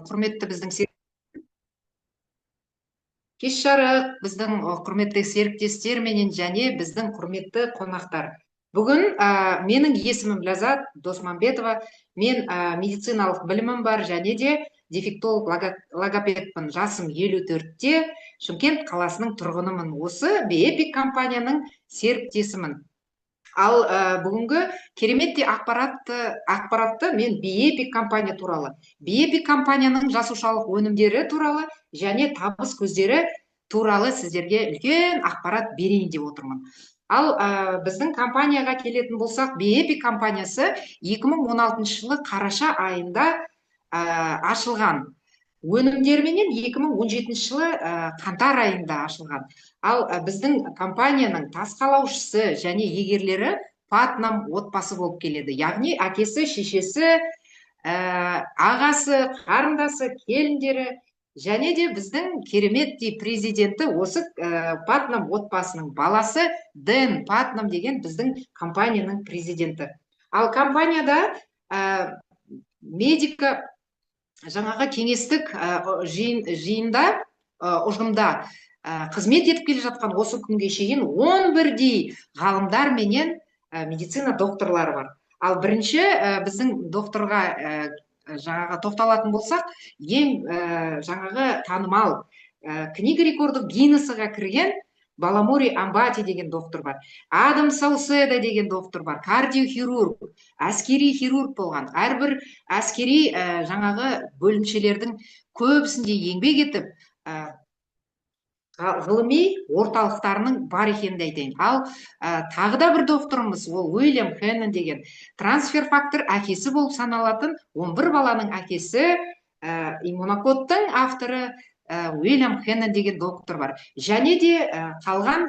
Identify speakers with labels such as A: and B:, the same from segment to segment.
A: құрметті біздің кеш жарық біздің құрметті серіктестер менен және біздің құрметті қонақтар. Бүгін менің есімім Ләззат Досмамбетова. Мен медициналық білімім бар және де дефектолог логопедпін. Жасым 54-те, Шымкент қаласының тұрғынымын. Осы Бепик компанияның серіктесімін. Ал бүгінгі кереметте ақпаратты мен Бепик компания туралы, Бепик компанияның жасушалық өнімдері туралы және табыс көздері туралы сіздерге үлкен ақпарат берейін деп отырмын. Ал біздің компанияға келетін болсақ, Бепик компаниясы 2016 жылы қараша айында ашылған. Өнімдерменен 2017 жылы қаңтар айында ашылған. Ал біздің компанияның тасқалаушысы және егерлері Патнам отбасы болып келеді. Яғни әкесі, шешесі, ағасы, қарындасы, келіндері және де біздің кереметтей президенті осы Патнам отбасының баласы Дэн Патнам деген біздің компанияның президенті. Ал компанияда медика жаңағы кеңестік жиында ұжымда қызмет етіп келе жатқан осы күнге шейін 11-дей ғалымдар менен медицина докторлары бар. Ал бірінші біздің докторға жаңағы тоқталатын болсақ, ең жаңағы танымал книга рекордов Гиннесіға кірген Баламури Амбати деген доктор бар. Адам Сауседа деген доктор бар. Кардиохирург, әскери хирург болған. Әрбір әскери жаңағы бөлімшелердің көбісінде еңбек етіп, ғылыми орталықтарының бар екенін айтайын. Ал тағы да бір докторымыз, ол Уильям Хеннон деген трансфер фактор әкесі болып саналатын 11 баланың әкесі, иммунокодтың авторы Уильям Хеннон деген доктор бар. Және де қалған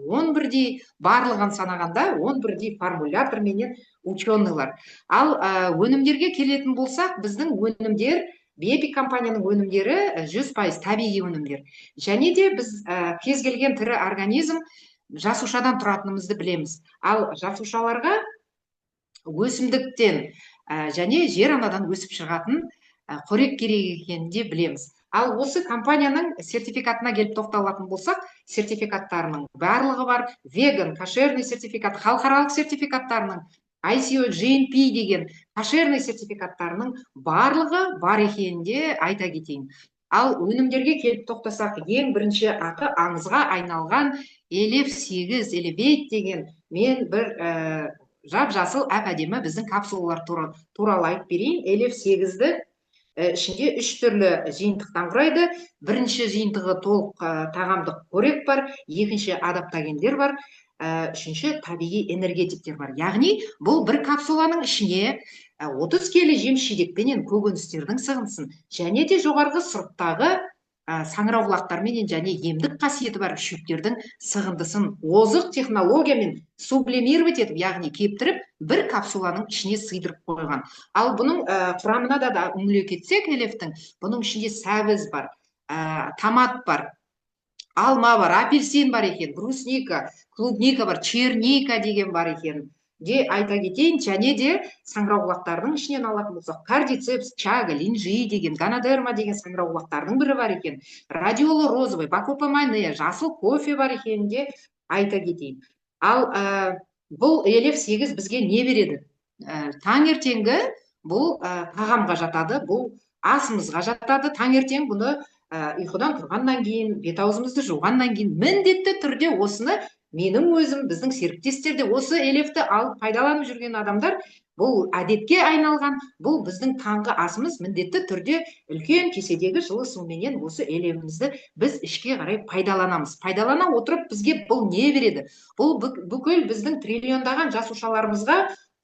A: 11-дей барлығын санағанда 11-дей формулятор менен ученыйлар. Ал өнімдерге келетін болсақ, біздің өнімдер, Бепик компанияның өнімдері 100% табиғи өнімдер. Және де біз кез келген тірі организм жасушадан тұратынымызды білеміз. Ал жасушаларға өсімдіктен және жер анадан өсіп шығатын қорек керек екенін де білеміз. Ал осы компанияның сертификатына келіп тоқталатын болсақ, сертификаттарының барлығы бар. Веган, кошерный сертификат, халықаралық сертификаттарының ICO, GNP деген кошерный сертификаттарының барлығы бар екенін де айта кетейін. Ал өнімдерге келіп тоқтасақ, ең бірінші аты аңызға айналған Elef8, Elevate деген мен бір жап-жасыл әп-әдемі біздің капсулалар туралы айтып берейін. Elef8-ді ішінде 3 түрлі жиынтықтан құрайды. Бірінші жиынтығы толық тағамдық қорек бар, екінші адаптогендер бар, үшінші табиғи энергетиктер бар. Яғни бұл бір капсуланың ішіне 30 келі жеміс-жидекпенен көкөністердің сығынысын және де жоғарғы сұрыптағы саңырауқұлақтармен және емдік қасиеті бар шөптердің сығындысын озық технологиямен сублимировать етіп, яғни кептіріп, бір капсуланың ішіне сыйдырып қойған. Ал бұның құрамына да үңіле кетсек, Элефтің, бұның ішінде сәбіз бар, томат бар, алма бар, апельсин бар екен, брусника, клубника бар, черника деген бар екен. Де айта кетейін, және де саңырауқұлақтардың ішінен алатын болсақ, кардицепс, чага, линжи деген, ганодерма деген саңырауқұлақтардың бірі бар екен. Радиоло розовый, бакопамайне, жасыл кофе бар екенін де айта кетейін. Ал бұл Elef8 бізге не береді? Таңертеңгі бұл тағамға жатады, бұл асымызға жатады. Таңертең бұны ұйқыдан тұрғаннан кейін, бет-аузымызды жуғаннан кейін міндетті түрде осыны менің өзім, біздің серіктестер де осы Elefті алып пайдаланып жүрген адамдар, бұл әдетке айналған, бұл біздің таңғы асымыз міндетті түрде үлкен кеседегі жылы суменен осы Elefімізді біз ішке қарай пайдаланамыз. Пайдалана отырып бізге бұл не береді? Бұл бүкіл біздің триллиондаған жасушаларымызға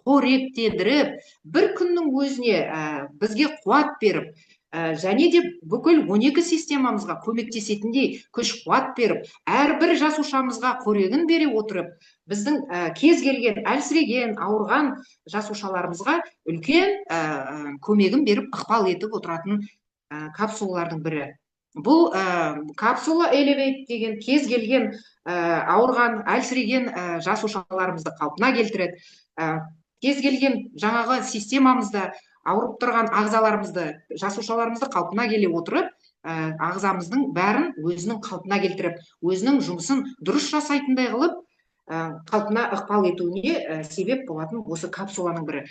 A: қоректендіріп, бір күннің өзіне бізге қуат беріп, және де бүкіл 12 системамызға көмектесетіндей күш қуат беріп, әрбір жасушамызға қорегін бере отырып, біздің кез келген әлсіреген, ауырған жасушаларымызға үлкен көмегін беріп, ықпал етіп отыратын капсулалардың бірі. Бұл капсула Elevate деген кез келген ауырған, әлсіреген жасушаларымызды қалпына келтіреді. Кез келген жаңағы системамызда ауырып тұрған ағзаларымызды, жасушаларымызды қалпына келе отырып, ағзамыздың бәрін өзінің қалпына келтіріп, өзінің жұмысын дұрыс жасайтындай қылып, қалпына ықпал етуіне себеп болатын осы капсуланың бірі.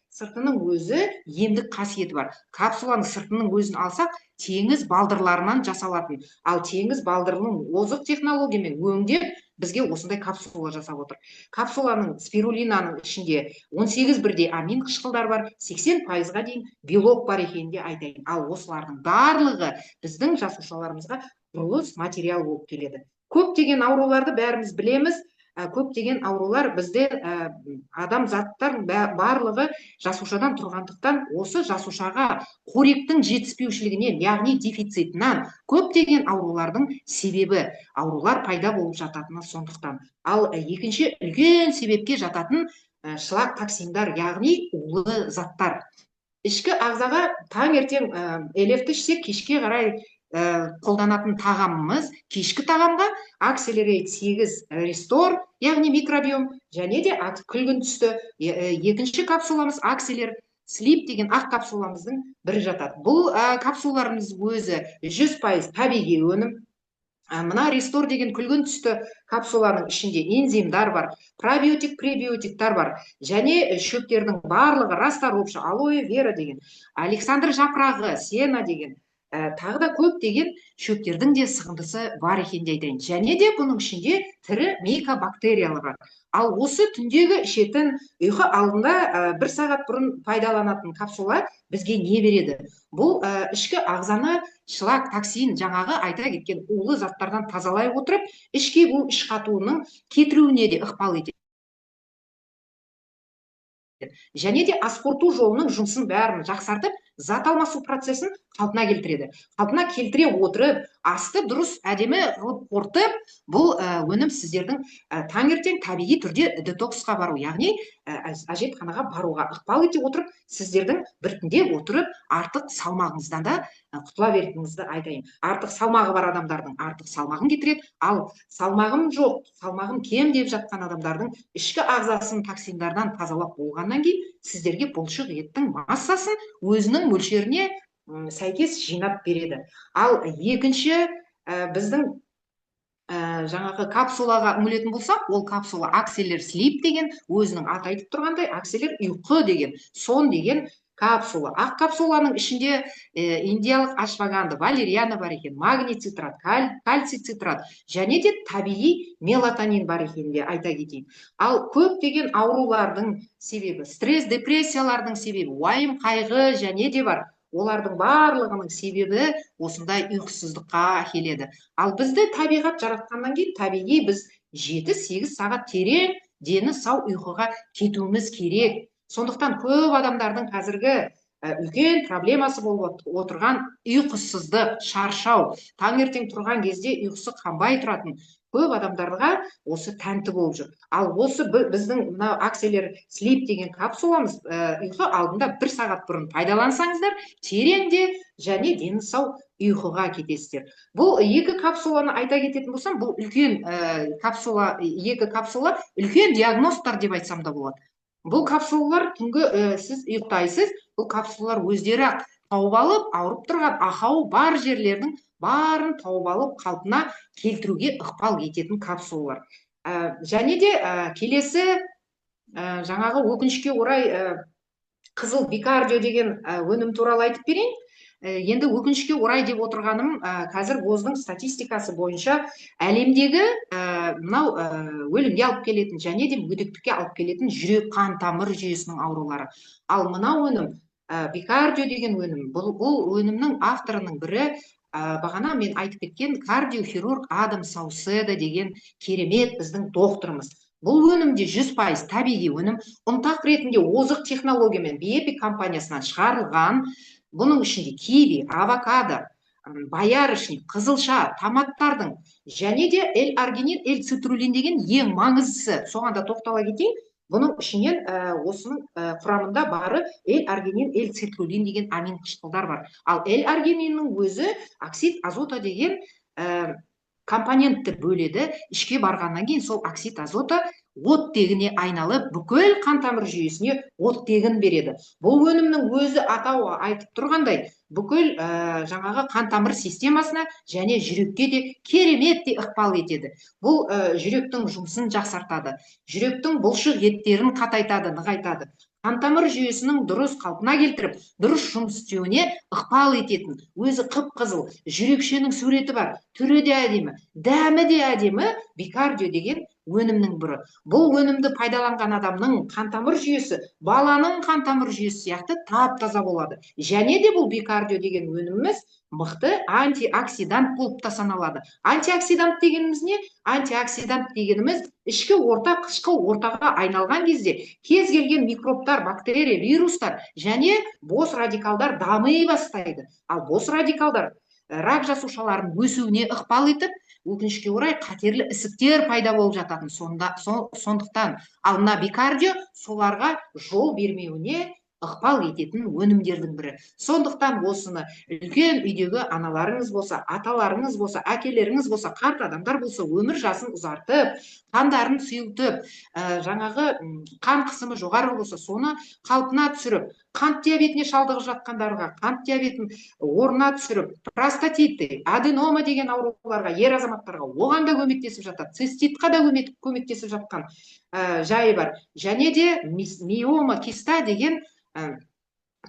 A: Сыртының өзі емдік қасиеті бар. Капсуланың сыртының өзін алсақ, теңіз балдырларынан жасалатын. Ал теңіз балдырының озық технологиямен өңдеп, бізге осындай капсула жасап отыр. Капсуланың спирулинаның ішінде 18 бірдей амин қышқылдар бар, 80%-ға дейін белок бар екенін де айтайын. Ал осылардың барлығы біздің жасушаларымызға құрылыс материал болып келеді. Көптеген ауруларды бәріміз білеміз. Көптеген аурулар бізде адамзаттар барлығы жасушадан тұрғандықтан, осы жасушаға қоректің жетіспеушілігінен, яғни дефицитінен көптеген аурулардың себебі аурулар пайда болып жататыны сондықтан. Ал екінші үлкен себепке жататын шлак токсиндар, яғни улы заттар. Ішкі ағзаға таңертең елефті ішсек, кешке қарай қолданатын тағамымыз, кешкі тағамға акселерейт 8 рестор, яғни микробиом, және де күлгін түсті екінші капсуламыз акселер слип деген ақ капсуламыздың бірі жатады. Бұл капсулаларымыз өзі 100% табиғи өнім. Мына рестор деген күлгін түсті капсуланың ішінде энзимдар бар, пробиотик, пребиотиктар бар, және шөптердің барлығы, расторопша, алоэ вера деген, александр жапырағы, сена деген, тағы да көп деген шөптердің де сығындысы бар екен де айтайын. Және де бұның ішінде тірі микобактериялар бар. Ал осы түндегі ішетін, ұйқы алдында 1 сағат бұрын пайдаланатын капсула бізге не береді? Бұл ішкі ағзаны шлак токсин, жаңағы айта кеткен улы заттардан тазалай отырып, ішке бұл іш қатуының кетіруіне де ықпал етеді. Және де асқорту жолының жұмысын бәрін жақсартып, зат алмасу процесін қалпына келтіреді. Қалпына келтіре отырып, асты дұрыс әдемі қылып қорытып, бұл өнім сіздердің таңертең табиғи түрде детоксқа бару, яғни әжетханаға баруға ықпал ете отырып, сіздердің біртіндеп отырып, артық салмағыңыздан да құтыла беретініңізді айтайын. Артық салмағы бар адамдардың артық салмағын кетіреді, ал салмағым жоқ, салмағым кем деп жатқан адамдардың ішкі ағзасын токсиндардан тазалап болғаннан кейін, сіздерге бұлшық еттің массасын өзінің мөлшеріне сәйкес жинап береді. Ал екінші біздің жаңағы капсулаға үңілетін болсақ, ол капсула акселер слип деген, өзінің аты айтып тұрғандай, акселер ұйқы деген, сон деген капсула. Ақ капсуланың ішінде индиялық ашваганда, валериана бар екен, магний цитрат, кальций цитрат, және де табиғи мелатонин бар екенін де айта кетейін. Ал көптеген аурулардың себебі, стресс, депрессиялардың себебі, уайым, қайғы және де бар. Олардың барлығының себебі осындай ұйқысыздыққа әкеледі. Ал бізді табиғат жаратқаннан кейін, табиғи біз 7-8 сағат терең, дені сау ұйқыға кетуіміз керек. Сондықтан көп адамдардың қазіргі үлкен проблемасы болып отырған ұйқысыздық, шаршау, таңертең тұрған кезде ұйқысы қанбай тұратын көп адамдарға осы тәнті болып жүр. Ал осы біздің мына акселер слип деген капсуламыз ұйқы алдында 1 сағат бұрын пайдалансаңыздар, тереңде және дені сау ұйқыға кетесіздер. Бұл екі капсуланы айта кететін болсам, бұл үлкен екі капсула үлкен диагностар деп айтсам да болады. Бұл капсулалар түнгі сіз ұйықтайсыз, бұл капсулалар өздері тауып алып, ауырып тұрған ақауы бар жерлердің барын тауып алып, қалпына келтіруге ықпал ететін капсулалар. Және де келесі жаңағы өкінішке орай қызыл бикардио деген өнім туралы айтып берейін. Енді өкінішке орай деп отырғаным, қазір ВОЗ-дың статистикасы бойынша әлемдегі мынау өлімге алып келетін және де мүгедектікке алып келетін жүрек қан тамыр жүйесінің аурулары. Ал мынау өнім, бикардио деген өнім, бұл өнімнің авторының бірі бағана мен айтып кеткен кардиохирург Адам Сауседо деген керемет біздің докторымыз. Бұл өнімде 100% табиғи өнім, ұнтақ ретінде озық технологиямен Биепи компаниясынан шығарылған. Бұның ішінде киви, авокадо, боярышник, қызылша, томаттардың және де L-аргинин, L-цитрулин деген ең маңыздысы. Соған да тоқтала кетейін. Бұның ішінен осының құрамында бары L-аргинин, L-цитрулин деген амин қышқылдар бар. Ал L-аргининнің өзі оксид азота деген компонентті бөледі. Ішке барғаннан кейін сол оксид азота оттегіне айналып бүкіл қан тамыр жүйесіне оттегін береді. Бұл өнімнің өзі атауы айтып тұрғандай бүкіл жаңағы қан тамыр системасына және жүрекке де кереметтей ықпал етеді. Бұл жүректің жұмысын жақсартады, жүректің бұлшық еттерін қатайтады, нығайтады. Қантамыр жүйесінің дұрыс қалпына келтіріп, дұрыс жұмыс істеуіне ықпал ететін, өзі қып-қызыл жүрекшенің суреті бар, түрі де әдемі, дәмі де әдемі бикардио деген өнімнің бірі. Бұл өнімді пайдаланған адамның қантамыр жүйесі баланың қантамыр жүйесі сияқты тап-таза болады. Және де бұл бикардио деген өніміміз мықты антиоксидант болып та саналады. Антиоксидант дегеніміз не? Антиоксидант дегеніміз ішкі орта, қышқыл ортаға айналған кезде кез келген микробтар, бактерия, вирустар және бос радикалдар дамый бастайды. Ал бос радикалдар рак жасушаларының өсуіне ықпал етіп, өкінішке орай қатерлі ісіктер пайда болып жататын. Сондықтан ал мына бикардио соларға жол бермеуіне ықпал ететін өнімдердің бірі. Сондықтан осыны үлкен үйдегі аналарыңыз болса, аталарыңыз болса, әкелеріңіз болса, қарт адамдар болса, өмір жасын ұзартып, қандарын сұйылтып, жаңағы қан қысымы жоғары болса, соны қалпына түсіріп, қант диабетіне шалдығып жатқандарға қант диабетін орнына түсіріп, простатит, аденома деген ауруларға, ер азаматтарға оған да көмектесіп жатады, циститқа да көмектесіп жатқан жайы бар. Және де миома, киста деген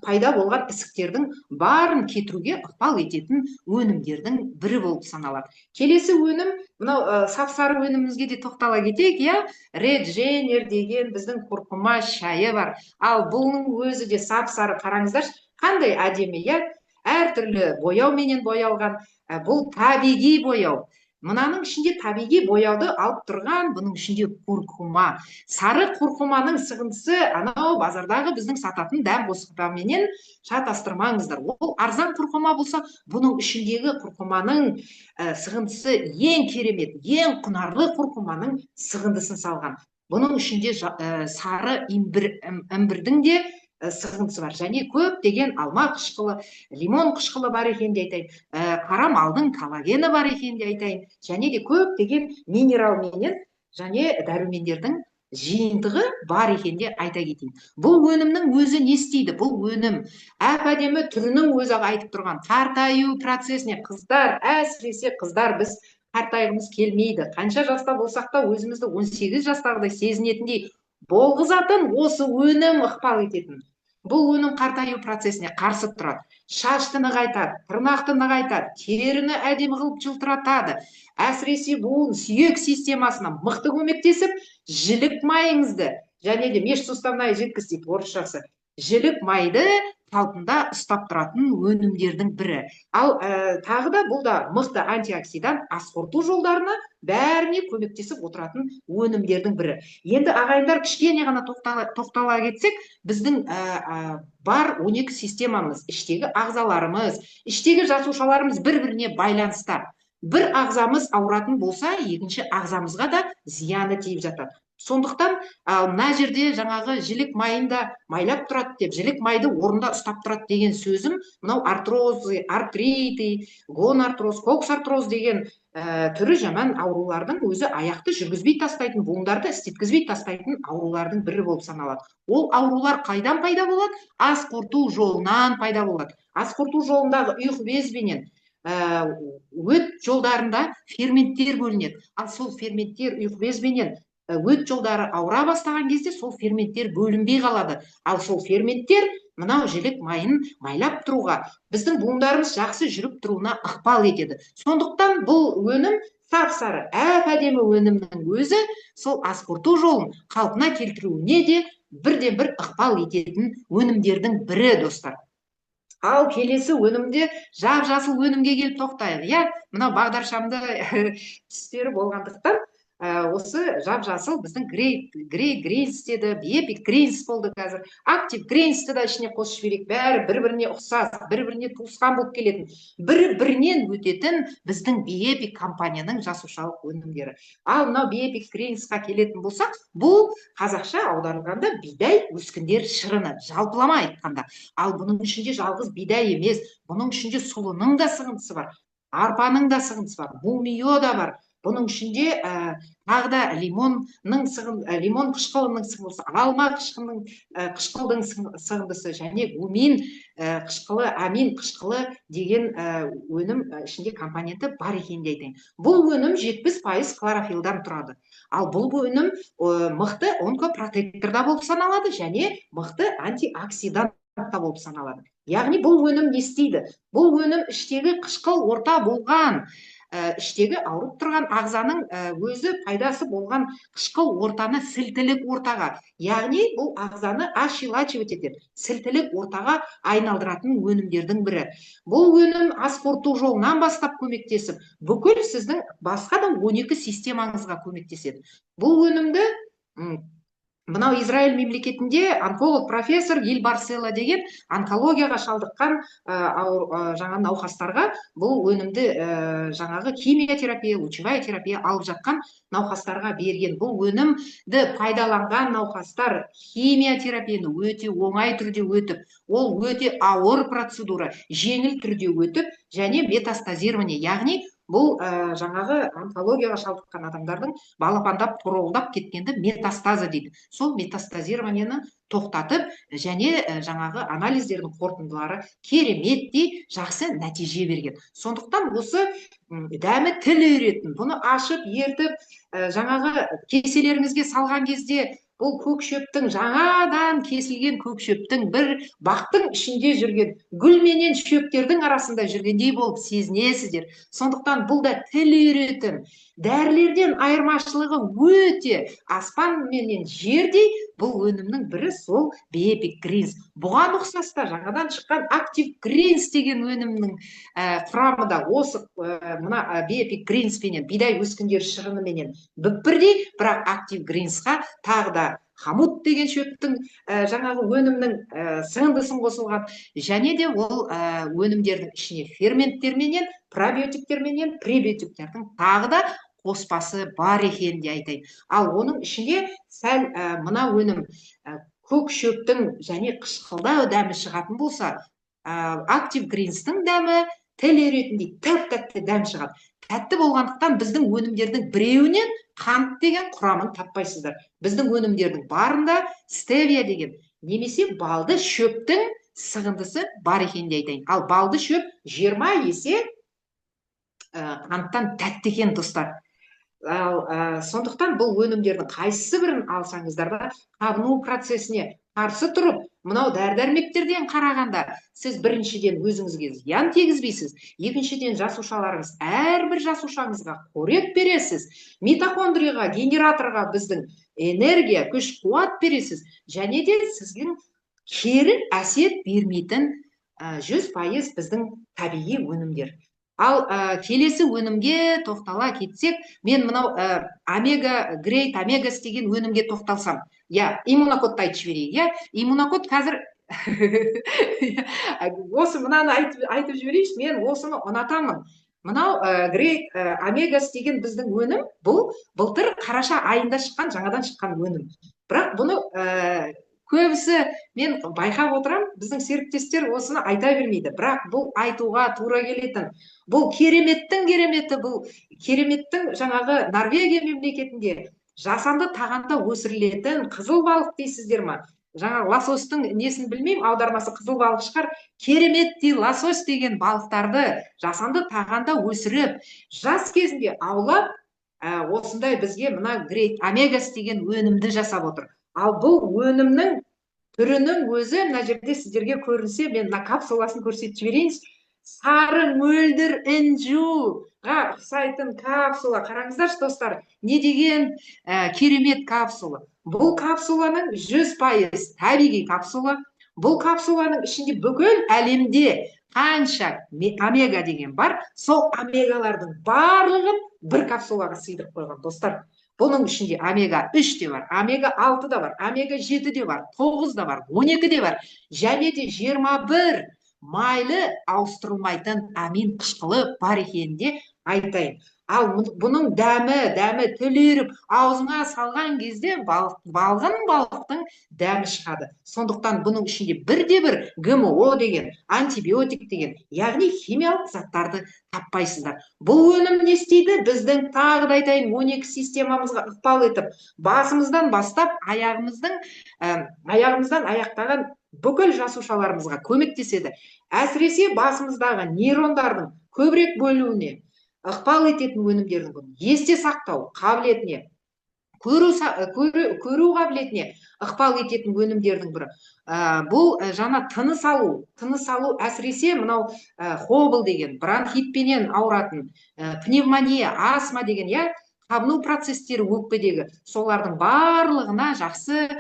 A: пайда болған ісіктердің барын кетіруге ықпал ететін өнімдердің бірі болып саналады. Келесі өнім, мынау сап-сары өнімімізге де тоқтала кетейік, Red Jenner деген біздің құрқыма шайы бар. Ал бұның өзі де сап-сары, қараңыздаршы, қандай әдемі, әртүрлі бояуменен боялған. Бұл табиғи бояу. Мынаның ішінде табиғи бояуды алып тұрған, бұның ішінде куркума. Сары куркуманың сығындысы анау базардағы біздің сататын дәм босқаменен шатастырмаңыздар. Ол арзан куркума болса, бұның ішіндегі куркуманың сығындысы ең керемет, ең құнарлы куркуманың сығындысын салған. Бұның ішінде сары имбірдің де сығындысы бар. Және көп деген алма қышқылы, лимон қышқылы бар екен де айтайын, қара малдың коллагені бар екен де айтайын. Және де көп деген минералменен және дәрумендердің жиынтығы бар екен де айта кетейін. Бұл өнімнің өзі не істейді? Бұл өнім әп-әдемі түрінің өзі айтып тұрған қартаю процесіне қыздар, әсіресе қыздар, біз қартайғымыз келмейді. Қанша жаста болсақ та өзімізді 18 жастағыдай сезінетіндей болғызатын осы өнім ықпал ететін. Бұл өнім қартаю процесіне қарсы тұрады. Шашты нығайтады, тырнақты нығайтады, теріні әдемі қылып жылтыратады. Әсіресе бұл сүйек системасына мықты көмектесіп, жілік майыңызды, және де межсуставная жидкость дейді орысшасы, жілік майды қалпында ұстап тұратын өнімдердің бірі. Ал тағы да бұл да мықты антиоксидант, асқорту жолдарына бәріне көмектесіп отыратын өнімдердің бірі. Енді ағайындар, кішкене ғана тоқтала кетсек, біздің бар 12 системамыз, іштегі ағзаларымыз, іштегі жасушаларымыз бір-біріне байланысты. Бір ағзамыз ауыратын болса, екінші ағзамызға да зияны тиіп жатады. Сондықтан мына жерде жаңағы жілік майында майлап тұрады деп, жілік майды орында ұстап тұрады деген сөзім, мынау артроз, артрит, гонартроз, коксартроз деген түрі жаман аурулардың өзі аяқты жүргізбей тастайтын, буындарды істеткізбей тастайтын аурулардың бірі болып саналады. Ол аурулар қайдан пайда болады? Ас қорыту жолынан пайда болады. Ас қорыту жолындағы ұйқы безбенен өт жолдарында ферменттер бөлінеді. Ал сол ферменттер ұйқы безбенен өт жолдары ауыра бастаған кезде сол ферменттер бөлінбей қалады. Ал сол ферменттер мынау жілік майын майлап тұруға, біздің буындарымыз жақсы жүріп тұруына ықпал етеді. Сондықтан бұл өнім сап-сары, әп-әдемі өнімнің өзі сол ас қорыту жолын қалпына келтіруіне де бірден-бір ықпал ететін өнімдердің бірі, достар. Ал келесі өнімде жап-жасыл өнімге келіп тоқтайық. Мынау бағдаршамды түстері болғандықтан осы жап-жасыл біздің Great Grains деді, Epic Grains болды қазір. Active Grains'ті да ішіне қосып жіберейік. Бәрі бір-біріне ұқсас, бір-біріне туысқан болып келетін, бір-бірінен өтетін біздің Epic компанияның жасушалық өнімдері. Ал мынау Epic Grains'қа келетін болсақ, бұл қазақша аударылғанда бидай өскіндер шырыны, жалпылама айтқанда. Ал бұның ішінде жалғыз бидай емес, бұның ішінде сұлының да сығындысы бар, арпаның да сығындысы бар, бұлмио да бар. Бұның ішінде тағы да лимон қышқылының сіңлісі, алма қышқылдың сіңлісі және гумин амин қышқылы деген өнім ішінде компоненті бар екенін де айтайын. Бұл өнім 70% хлорофилдан тұрады. Ал бұл өнім мықты онкопротекторда болып саналады және мықты антиоксидант болып саналады. Яғни бұл өнім не істейді? Бұл өнім іштегі қышқыл орта болған, іштегі ауырып тұрған ағзаның өзі пайдасы болған қышқыл ортаны сілтілік ортаға, яғни бұл ағзаны ощелачивать етеді, сілтілік ортаға айналдыратын өнімдердің бірі. Бұл өнім ас қорыту жолынан бастап көмектесіп, бүкіл сіздің басқа да 12 системаңызға көмектеседі. Бұл өнімді мынау Израиль мемлекетінде онколог профессор Гил Барсела деген онкологияға шалдыққан жаңа науқастарға бұл өнімді жаңағы химиотерапия, лучевая терапия алып жатқан науқастарға берген. Бұл өнімді пайдаланған науқастар химиотерапияны өте оңай түрде өтіп, ол өте ауыр процедура, жеңіл түрде өтіп, және метастазирование, яғни бұл жаңағы онкологияға шалдыққан адамдардың балапандап торолдап кеткенді метастаза дейді. Сол метастазированияны тоқтатып және жаңағы анализдердің қорытындылары кереметтей жақсы нәтиже берген. Сондықтан осы дәмі тіл үйретін, бұны ашып, ертіп, жаңағы кеселеріңізге салған кезде бұл көк шөптің, жаңадан кесілген көк шөптің бір бақтың ішінде жүрген, гүл менен шөптердің арасында жүргендей болып сезінесіздер. Сондықтан бұл да тіл үйретін, дәрілерден айырмашылығы өте аспан менен жердей. Бұл өнімнің бірі сол Bioepic Greens. Бұған ұқсаста жаңадан шыққан Active Greens деген өнімнің құрамында осы мына Bioepic Greens пенен, бидай өскіндер шығыны менен бірдей, бірақ Active Greensқа тағы да хамут деген шөптің жаңағы өнімнің сіңдісін қосылған, және де ол өнімдердің ішіне ферменттер менен, пробиотиктер менен, пребиотиктердің тағы да қоспасы бар екенін де айтайын. Ал оның ішінде сәл мына өнім көк шөптің және қышқылда дәмі шығатын болса, Active Greens'тің дәмі тіл үйретіндей тәп-тәтті дәм шығады. Тәтті болғандықтан біздің өнімдердің біреуінен қант деген құрамын таппайсыздар. Біздің өнімдердің барында стевия деген немесе балды шөптің сығындысы бар екенін де айтайын. Ал балды шөп 20 есе қанттан тәтті екен, достар. Сондықтан бұл өнімдердің қайсысы бірін алсаңыздар да қабыну процесіне қарсы тұрып, мынау дәрі-дәрмектерден қарағанда сіз біріншіден өзіңізге зиян тегізбейсіз, екіншіден жасушаларыңыз, әрбір жасушаңызға қорек бересіз, митохондрияға, генераторға біздің энергия, күш, қуат бересіз, және де сіздің кері әсер бермейтін 100% біздің табиғи өнімдер. Ал келесі өнімге тоқтала кетсек, мен мынау омега-грейт, омегас деген өнімге тоқталсам. Иммунокодты айтып жіберейік. Иммунокод қазір осы мынаны айтып жіберейінші, мен осыны ұнатамын. Мынау грейт, омегас деген біздің өнім, бұл былтыр қараша айында шыққан, жаңадан шыққан өнім. Бірақ бұны көбісі мен байқап отырам, біздің серіктестер осыны айта бермейді. Бірақ бұл айтуға тура келетін. Бұл кереметтің кереметі, бұл кереметтің жаңағы Норвегия мемлекетінде жасанды тағамда өсірілетін қызыл балық дейсіздер ма? Жаңа лосостың несін білмеймін, аудармасы қызыл балық шығар. Кереметтей лосось деген балықтарды жасанды тағамда өсіріп, жас кезінде аулап, осындай бізге мына грейт омегас деген өнімді жасап отыр. Ал бұл өнімнің түрінің өзі, мына жерде сіздерге көрінсе, мен мына капсуласын көрсетіп жіберейін. Сары мөлдір інжуға ұқсайтын капсула. Қараңыздаршы, достар, не деген керемет капсула. Бұл капсуланың 100% табиғи капсула. Бұл капсуланың ішінде бүкіл әлемде қанша омега деген бар, сол омегалардың барлығын бір капсулаға сыйдырып қойған, достар. Бұның ішінде омега-3 де бар, омега-6 да бар, омега-7 де бар, 9 да бар, 12 де бар, және де 21 майлы ауыстырылмайтын амин қышқылы бар екенін де айтайын. Ал бұның дәмі төлеріп, аузыңа салған кезде балықтың дәмі шығады. Сондықтан бұның ішінде бірде-бір ГМО деген, антибиотик деген, яғни химиялық заттарды таппайсыздар. Бұл өнім не істейді? Біздің, тағы да айтайын, 12 системамызға ықпал етіп, басымыздан бастап аяғымыздан аяқтаған бүкіл жасушаларымызға көмектеседі. Әсіресе басымыздағы нейрондардың көбірек бөлуіне ықпал ететін өнімдердің бұл есте сақтау қабілетіне, көру қабілетіне ықпал ететін өнімдердің бірі. Бұл жаңа тыныс алу әсіресе мынау хобл деген, бронхитпенен ауыратын, пневмония, астма деген, қабыну процестері өкпедегі, солардың барлығына жақсы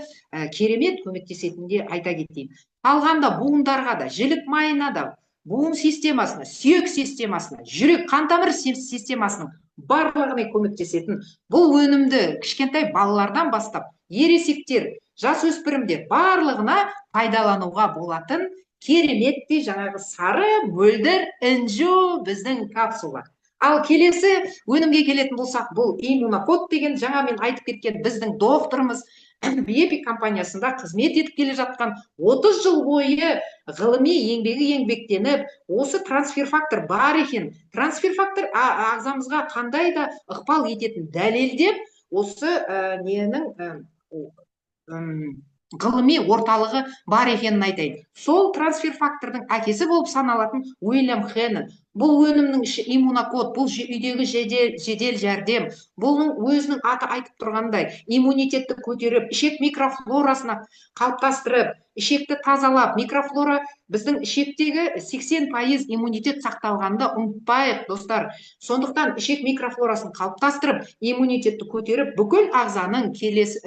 A: керемет көмектесетінін айта кетейін. Қалғанда буындарға да, жілік майына да, буын системасына, сүйек системасына, жүрек қан-тамыр системасының барлығына көмектесетін бұл өнімді кішкентай балалардан бастап ересектер, жасөспірімдер барлығына пайдалануға болатын кереметтей жаңағы сары мөлдір інжу біздің капсула. Ал келесі өнімге келетін болсақ, бұл иммунокод деген, жаңа мен айтып кеткен біздің докторымыз Биепик компаниясында қызмет етіп келе жатқан 30 жыл бойы ғылыми еңбектеніп, осы трансфер фактор бар екен. Трансфер фактор ағзамызға қандай да ықпал ететін дәлелдеп, осы ғылыми орталығы бар екенін айтайын. Сол трансфер фактордың әкесі болып саналатын Уильям Хеннон. Бұл өнімнің іші иммунокод, бұл үйдегі жедел жәрдем. Бұның өзінің аты айтып тұрғандай, иммунитетті көтеріп, ішек микрофлорасына қалыптастырып, ішекті тазалап, микрофлора біздің ішектегі 80% иммунитет сақталғанда ұмытпайық, достар. Сондықтан ішек микрофлорасын қалыптастырып, иммунитетті көтеріп, бүкіл ағзаның кез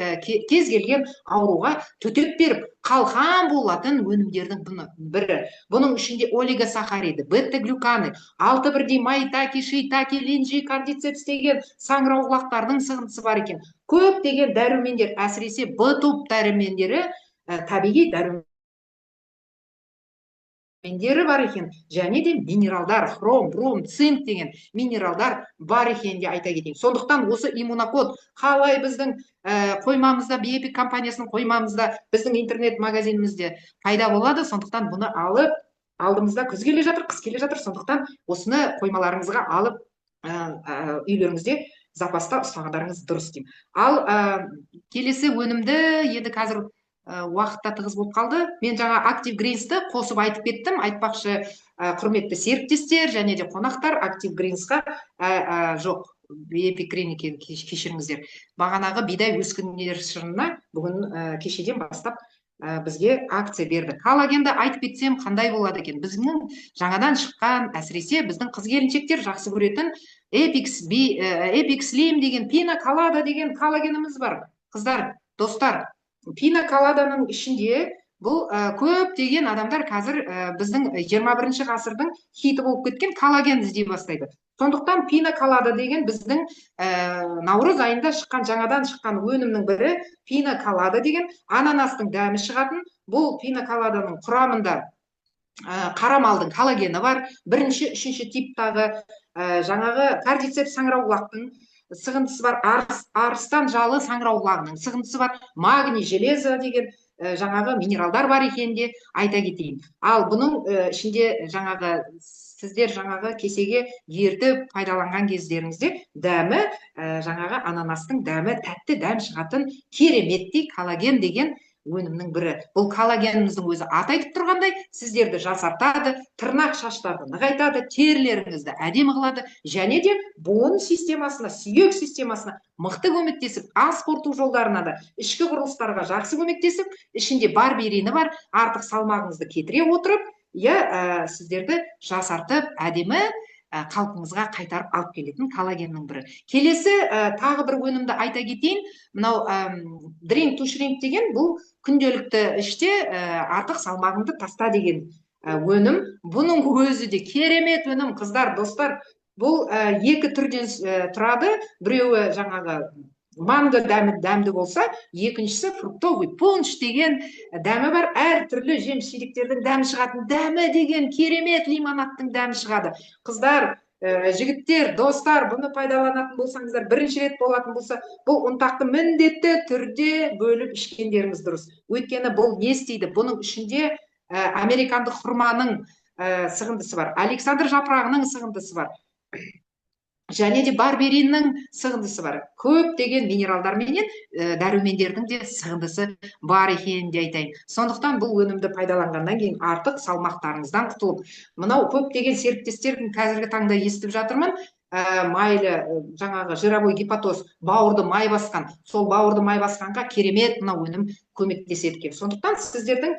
A: келген ауруға төтеп беріп, қалқан болатын өнімдердің бірі. Бұның ішінде олигосахариді, бета-глюканы, 6-бірдей майтаки, шейтаки, ленжи, кардицепс деген саңырауқұлақтардың сығындысы бар екен. Көп деген дәрумендер, әсіресе Б топ дәрумендері, табиғи дәрумендері бар екен. Және де минералдар, хром, бром, цинк деген минералдар бар екен де айта кетейін. Сондықтан осы иммунокод қалай біздің қоймамызда, Биепик компаниясының қоймамызда, біздің интернет магазинімізде пайда болады. Сондықтан бұны алып, алдымызда күз келе жатыр, қыс келе жатыр. Сондықтан осыны қоймаларыңызға алып, үйлеріңізде запаста ұстағандарыңыз дұрыс деймін. Ал келесі өнімді енді қазір уақытта тығыз болып қалды. Мен жаңа Active Greens'ті қосып айтып кеттім. Айтпақшы, құрметті серіктестер және де қонақтар, Active Greens'қа жоқ, Биепик Green екен, кешіріңіздер. Бағанағы бидай өскіндер шырынына бүгін кешеден бастап бізге акция берді. Коллагенді айтып кетсем қандай болады екен? Біздің жаңадан шыққан, әсіресе біздің қыз-келіншектер жақсы көретін Epix Slim деген, Pina Colada деген коллагеніміз бар. Қыздар, достар, Pina Colaданың ішінде бұл көптеген адамдар қазір біздің 21 ғасырдың хиті болып кеткен коллаген іздей бастайды. Сондықтан Pina Colada деген біздің наурыз айында шыққан, жаңадан шыққан өнімнің бірі Pina Colada деген ананастың дәмі шығатын. Бұл Pina Colaданың құрамында қара малдың коллагені бар. Бірінші, үшінші типтағы жаңағы кардицепс саңырауқұлақтың сығындысы бар, арыстан жалы саңырауқұлағының сығындысы бар, магний, железо деген жаңағы минералдар бар екен де айта кетейін. Ал бұның ішінде жаңағы сіздер жаңағы кесеге ертіп пайдаланған кездеріңізде дәмі, жаңағы ананастың дәмі, тәтті дәм шығатын кереметтей коллаген деген өнімнің бірі. Бұл коллагеніміздің өзі аты айтып тұрғандай, сіздерді жасартады, тырнақ шаштарды нығайтады, терілеріңізді әдемі қылады, және де буын системасына, сүйек системасына мықты көмектесіп, ас қорыту жолдарына да, ішкі құрылыстарға жақсы көмектесіп, ішінде барберины бар, артық салмағыңызды кетіре отырып, сіздерді жасартып, әдемі қалпыңызға қайтарып алып келетін коллагеннің бірі. Келесі тағы бір өнімді айта кетейін. Мынау Drink to Shrink деген, бұл күнделікті іште артық салмағыңды таста деген өнім. Бұның өзі де керемет өнім, қыздар, достар. Бұл екі түрден тұрады. Біреуі жаңағы манго дәмді болса, екіншісі фруктовый пунш деген дәмі бар. Әр түрлі жеміс-жидектердің дәмі шығатын, дәмі деген керемет лимонадтың дәмі шығады. Қыздар, жігіттер, достар, бұны пайдаланатын болсаңыздар, бірінші рет болатын болса, бұл ұнтақты міндетті түрде бөліп ішкендеріңіз дұрыс. Өйткені бұл не істейді? Бұның ішінде американдық хұрманың сығындысы бар, Александр жапырағының сығындысы бар, және де барбериннің сығындысы бар. Көптеген минералдар менен дәрумендердің де сығындысы бар екенін де айтайын. Сондықтан бұл өнімді пайдаланғаннан кейін артық салмақтарыңыздан құтылып, мынау көптеген серіктестердің қазіргі таңда естіп жатырмын, майлы жаңағы жировой гепатоз, бауырды май басқан, сол бауырды май басқанға керемет мынау өнім көмектеседі екен. Сондықтан сіздердің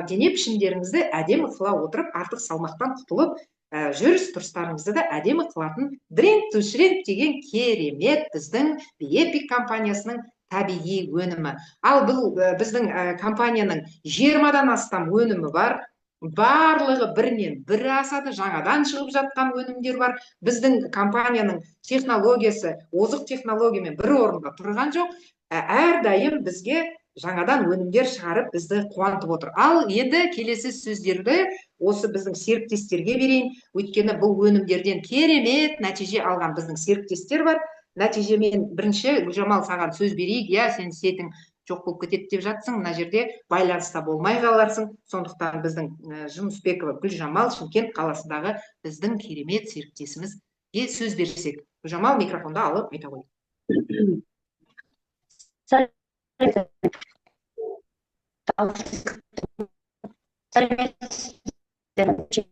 A: дене пішіндеріңізді әдемі қыла отырып, артық салмақтан құтылып, жүріс тұрыстарыңызды да әдемі қылатын Drink to Shrink деген керемет біздің Epic компаниясының табиғи өнімі. Ал бұл біздің компанияның 20-дан астам өнімі бар. Барлығы бірінен бірі асады, жаңадан шығып жатқан өнімдер бар. Біздің компанияның технологиясы озық технологиямен бір орында тұрған жоқ. Әрдайым бізге жаңадан өнімдер шығарып бізді қуантып отыр. Ал енді келесі сөздерді осы біздің серіктестерге берейін. Өйткені бұл өнімдерден керемет нәтиже алған біздің серіктестер бар. Нәтижемен бірінші Гүлжамал саған сөз берейік. Я, сен сетің жоқ болып кетеді деп жатсың, мына жерде байланыста болмай қаларсың. Сондықтан біздің Жүнісбекова Гүлжамал Шымкент қаласындағы біздің керемет серіктесімізге сөз берсек. Гүлжамал, микрофонды алып айта қой.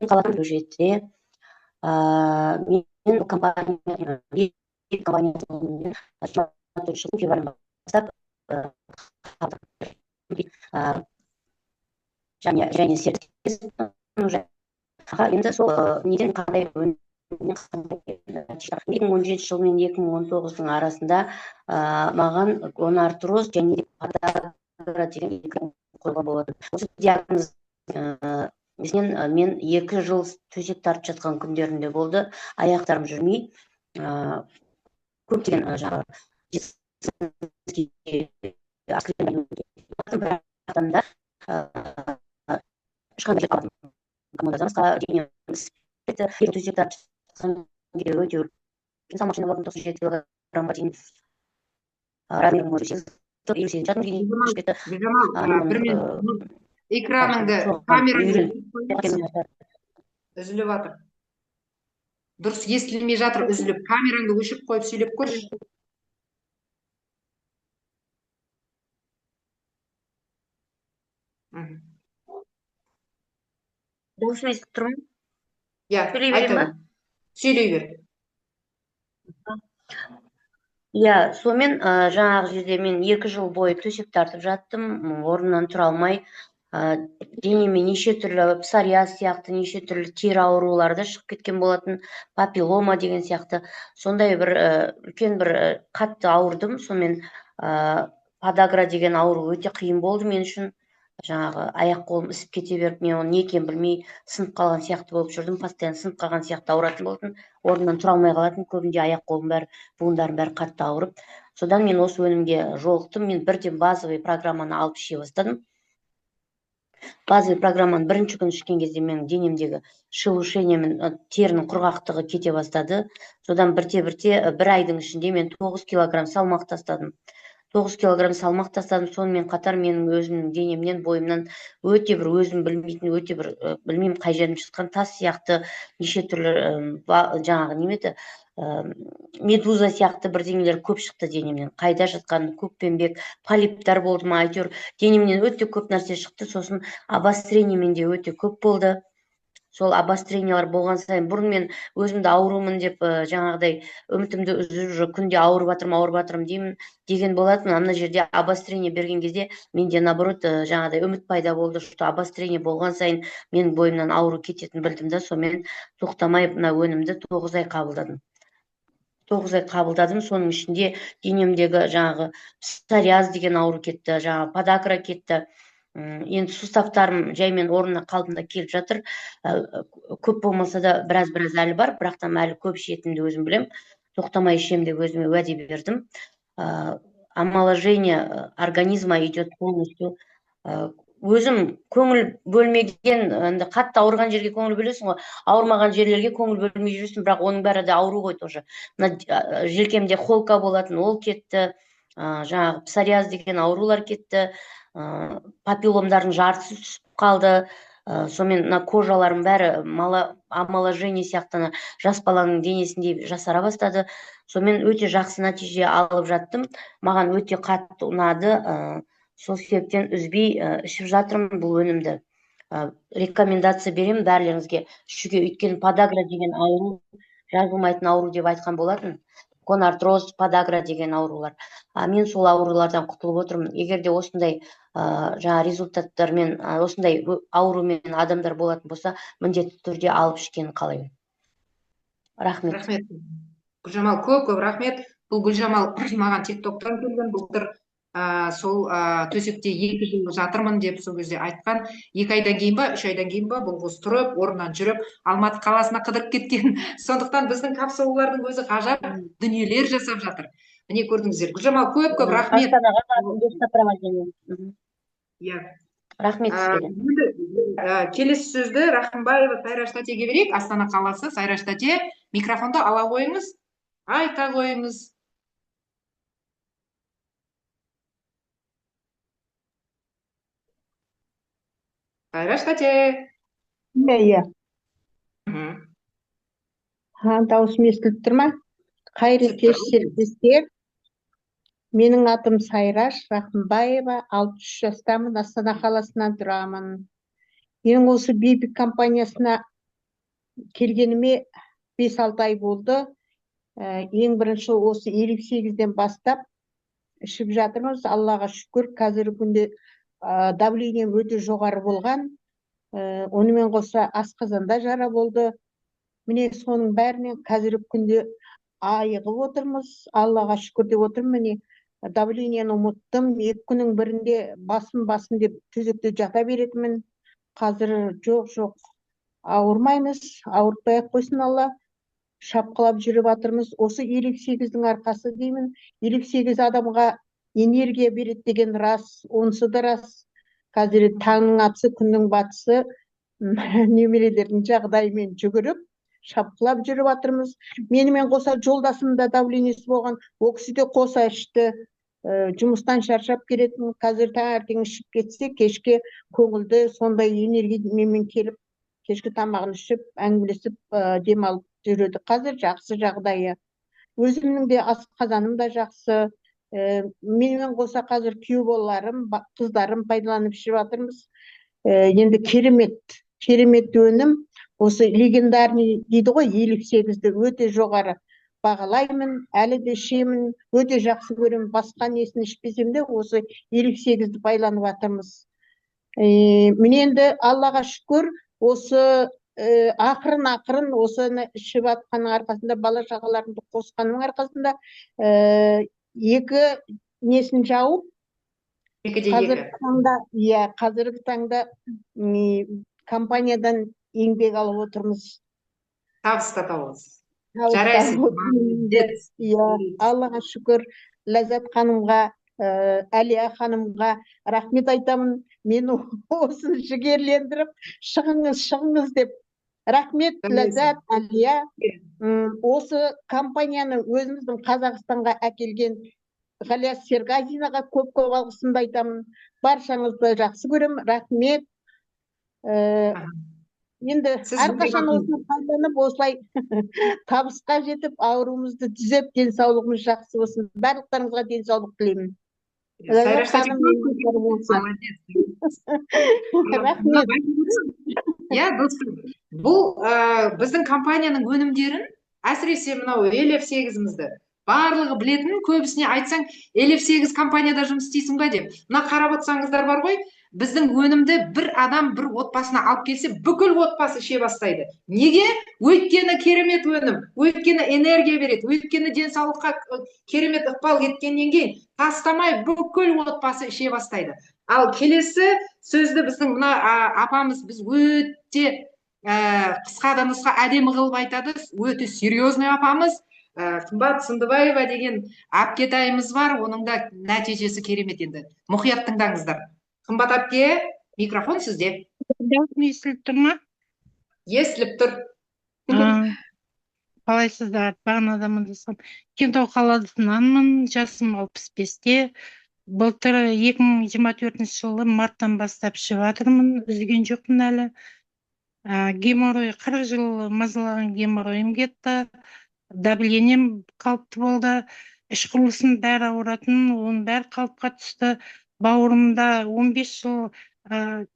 B: қаланың бюджетте мен компанияның бастап және серіктес енді сол неден қандай 2017 жыл мен 2019-дың арасында маған гонартроз және подагра деген қойған болады. Осы диагноз мен 2 жыл төсек тартып жатқан күндерінде болды. Аяқтарым жүрмей, көптеген
A: экраныңды, камераңды үзіліп жатыр. Дұрыс естілмей жатыр, үзіліп. Камераңды өшіріп қойып сөйлеп көрші.
B: дауысым естіп тұрмын?
A: Сөйлей бер.
B: Сонымен жаңағы жерде мен 2 жыл бойы төсек тартып жаттым, орнынан тұра алмай, денеме неше түрлі псориаз сияқты, неше түрлі тері ауруларды шығып кеткен болатын, папиллома деген сияқты. Сондай бір үлкен бір қатты ауырдым. Сонымен подагра деген ауру өте қиын болды мен үшін. Жаңағы аяқ қолым ісіп кете беріп, мен оны не екенін білмей сынып қалған сияқты болып жүрдім. Постоянно сынып қалған сияқты ауыратын болдым. Орнынан тұра алмай қалатын, көбінде аяқ қолым бәрі, буындарым бәрі қатты ауырып. Содан мен осы өнімге жолықтым. Мен бірден базовый программаны алып іше бастадым. Базовый программаны бірінші күн ішкен кезде менің денемдегі шелушение мен терінің құрғақтығы кете бастады. Содан бірте-бірте 1 айдың ішінде мен 9 килограмм салмақ тастадым. 9 килограмм салмақ тастадым. Сонымен қатар менің өзімнің денемнен, бойымнан өте бір өзім білмейтін, өте бір білмеймін қай жерім шыққан тас сияқты, неше түрлі жаңағы немеді, медуза сияқты бірдеңелер көп шықты денемнен. Қайда жатқан көкпеңбек, полиптар болды ма, әйтеуір денемнен өте көп нәрсе шықты. Сосын обострение менде өте көп болды. Сол обострениялар болған сайын, бұрын мен өзімді аурумын деп жаңағыдай үмітімді үзіп күнде ауырып жатырмын деймін деген болатын. Ана жерде обострение берген кезде менде наоборот жаңағыдай үміт пайда болды, что обострение болған сайын менің бойымнан ауру кететінін білдім да, сонымен тоқтамай мына өнімді 9 ай қабылдадым. 9 ай қабылдадым. Соның ішінде денемдегі жаңағы псориаз деген ауру кетті, жаңағы подагра кетті. Енді суставтарым жаймен орнына қалпында келіп жатыр. Көп болмаса да біраз әлі бар, бірақ та әлі көп ішетінімді өзім білем. Тоқтамай ішем деп өзіме уәде бердім. Омоложение организма идет полностью. өзім көңіл бөлмеген, енді қатты ауырған жерге көңіл бөлесің ғой, ауырмаған жерлерге көңіл бөлмей жүрсің, бірақ оның бәрі де ауру ғой тоже. Мына желкемде холка болатын, ол кетті, жаңағы псориаз деген аурулар кетті, папилломдардың жартысы түсіп қалды. Сонымен мына кожаларым бәрі омоложение сияқты жас баланың денесіндей жасара бастады. Сонымен өте жақсы нәтиже алып жаттым. Маған өте қатты ұнады. Сол себептен үзбей ішіп жатырмын бұл өнімді. Рекомендация беремін бәрілеріңізге ішуге, өйткені подагра деген ауру жазылмайтын ауру деп айтқан болатын. Конартроз, подагра деген аурулар. Мен сол аурулардан құтылып отырмын. Егер де осындай жаңа результаттармен, осындай аурумен адамдар болатын болса, міндетті түрде алып ішкенін қалаймын. Рахмет.
A: Рахмет. Гүлжамал, көп рахмет. Бұл Гүлжамал маған тиктоктан келген, былтыр сол төсекте 2 жыл жатырмын деп сол кезде айтқан. 2 айдан кейін ба, 3 айдан кейін ба, бұл қыз тұрып, орнынан жүріп, Алматы қаласына қыдырып кеткен. Сондықтан біздің капсулалардың өзі ғажап дүниелер жасап жатыр. Міне көрдіңіздер. Гүлжамал, көп рахмет.
B: Рахмет сізге.
A: Келесі сөзді Рахымбаева Сайраш Тәтеге берейік. Астана қаласы. Сайраш Тәте, микрофонды ала қойыңыз, айта қойыңыз. Сайраш Тәте.
C: Иә. Дауысым естіліп тұр ма? Қайырлы кеш серіктестер. Менің атым Сайраш Рахымбаева, 63 жастамын, Астана қаласынан тұрамын. Менің осы Биби компаниясына келгеніме 5-6 ай болды. Ең бірінші осы 58-ден бастап ішіп жатырмыз. Аллаға шүкір, қазіргі күнде давлением өте жоғары болған. Онымен қоса асқазанда жара болды. Міне соның бәрінен қазіргі күнде айығып отырмыз. Аллаға шүкір деп отырмын. Міне давлениені ұмыттым. 2 күннің бірінде басым деп төсекте жата беретінмін. Қазір жоқ, ауырмаймыз. Ауыртпай-ақ қойсын Алла. Шапқылап жүріп жатырмыз. Осы 58-дің арқасы деймін. 58 адамға энергия береді деген рас, онысы да рас. Қазір таңның атысы, күннің батысы, немерелердің жағдайымен жүгіріп, шапқылап жүріп жатырмыз. Менімен қоса жолдасым да давлениесі болған, ол кісі де қоса ішті. Жұмыстан шаршап келетін, қазір таңертең ішіп кетсе, кешке көңілді сондай энергиямен келіп, кешкі тамағын ішіп, әңгімелесіп, демалып жүреді. Қазір жақсы жағдайы. Өзімнің де асқазаным да жақсы. Менімен қоса қазір күйеу балаларым, қыздарым пайдаланып ішіп жатырмыз. Енді керемет өнім. Осы легендарный дейді ғой, 58-ді өте жоғары бағалаймын, әлі де ішемін, өте жақсы көремін. Басқа несін ішпесем де осы 58-ді байланып жатырмыз. Міне енді Аллаға шүкір, осы ақырын осыны ішіп жатқанның арқасында, бала шағаларымды қосқанның арқасында 2 несін жауып, қазіргі таңда компаниядан еңбек алып отырмыз.
A: Табысқа табылыңыз.
C: Жарайсыз. Аллаға шүкір. Ләззат ханымға, Әлия ханымға рахмет айтамын. Мені осыны жігерлендіріп, шығыңыз деп. Рахмет, Ләззат, Әлия. Осы компанияны өзіміздің Қазақстанға әкелген Ғалияс Сергазинаға көп алғысымды айтамын. Баршаңызды жақсы көремін. Рахмет. Енді әрқашан осыны пайдаланып, осылай табысқа жетіп, ауруымызды түзеп, денсаулығымыз жақсы болсын. Барлықтарыңызға денсаулық тілеймін.
A: Бұл біздің компанияның өнімдерін, әсіресе мынау LF8-мізді барлығы білетін, көбісіне айтсаң, LF8 компанияда жұмыс істейсің ба деп. Мына қарап отырсаңыздар бар ғой, біздің өнімді бір адам бір отбасына алып келсе, бүкіл отбасы іше бастайды. Неге? Өйткені керемет өнім, өйткені энергия береді, өйткені денсаулыққа керемет ықпал еткеннен кейін тастамай бүкіл отбасы іше бастайды. Ал келесі сөзді біздің мына апамыз біз өте қысқа да нұсқа әдемі қылып айтады. Өте серьезный апамыз. Қымбат Сындыбаева деген апкетайымыз бар, оның да нәтижесі керемет енді. Мұқият тыңдаңыздар. Қымбат апке, Микрофон сізде.
D: Дауысым естіліп тұр ма?
A: Естіліп тұр.
D: Қалайсыздар? Бағанадан амандасқам. Кентау қаласынанмын, жасым 65-те. Былтыр 2024 жылы марттан бастап ішіп жатырмын, үзген жоқпын әлі. Геморрой, 40 жыл мазалаған геморройым кетті. Давлением қалыпты болды. Іш құрылысым бәрі ауыратын, оның бәрі қалыпқа түсті. Бауырымда 15 жыл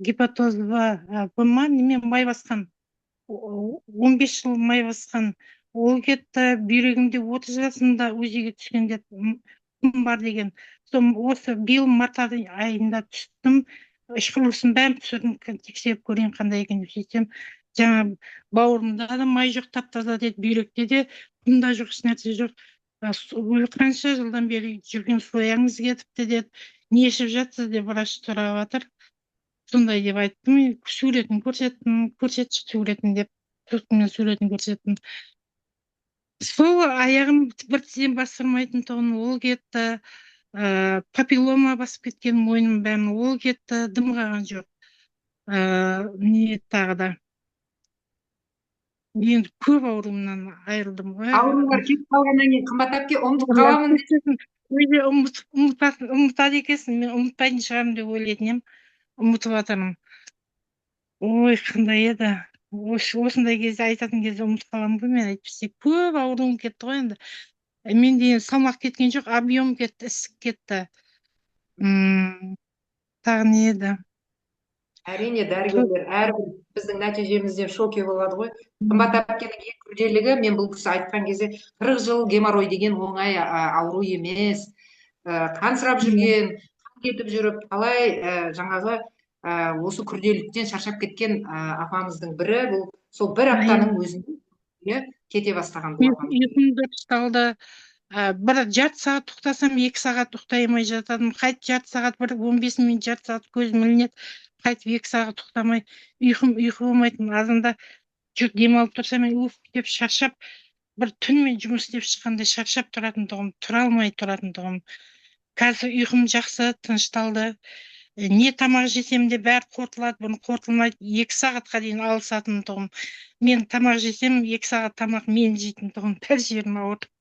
D: гепатоз ма, немен май басқан. 15 жыл май басқан. Ол кетті. Бүйрегімде 30 жасымда УЗИге түскенде бар деген. Осы биыл март айында түстім. Іш құрылысын бәрін түсірдім, тексеріп көрейін қандай екен деп сөйтсем, жаңа бауырымда да май жоқ, тап-таза деді, бүйректе де құмда жоқ, ешнәрсе жоқ. Қанша жылдан бері жүрген сояңыз кетіпті деді. Не ішіп жатсыз деп врач сұрап жатыр. Сондай деп айттым, суретін көрсеттім, көрсетші суретін деп, төскінмен суретін көрсеттім. Сол аяғым бір тізем бастырмайтын тұғын, ол кетті. Папиллома басып кеткен мойным бәрін, ол кетті, дым қалған жоқ. Не тағы да. Енді көп ауруымнан айырылдым ғой.
A: Аурулар кетіп қалғаннан кейін қымбат әпке ұмытып қаламын
D: Өзі ұмытады екенсің, мен ұмытпайтын шығармын деп ойлайтын едім, ұмытып жатырмын. Ой, қандай еді. Осындай кезде айтатын кезде ұмытып қаламын ғой мен, әйтпесе көп ауруым кетті ғой енді. Менде салмақ кеткен жоқ, объем кетті, ісік кетті. Тағы не еді?
A: Әрине дәрігерлер әрбір біздің нәтижемізден шоке болады ғой. Қымбат әпкенің ең күрделілігі, мен бұл кісі айтқан кезде 40 жыл геморрой деген оңай ауру емес. Қансырап жүрген, қан кетіп жүріп, талай жаңағы осы күрделіліктен шаршап кеткен апамыздың бірі, бұл сол бір аптаның өзінде кете бастаған болған.
D: Ұйқымды ұсталды. Бір жарты сағат тоқтасам, 2 сағат ұйықтай алмай жатадым. Қайт жарты сағат, бір 15 минут, жарты сағат көзім ілінеді. Қайтып 2 сағат тоқтамай, ұйқы болмайтын. Азында жүріп демалып тұрсам, мен деп шаршап, бір түнмен жұмыс істеп шыққандай шаршап тұратындығым, тұра алмай тұратындығым. Қазір ұйқым жақсы, тынышталды. Не тамақ жесем де бәрі қорытылады, бұны қорытылмайды. 2 сағатқа дейін алысатындығым. Мен тамақ жесем, 2 сағат тамақ мен жейтіндығым, бәр жерім ауыртып,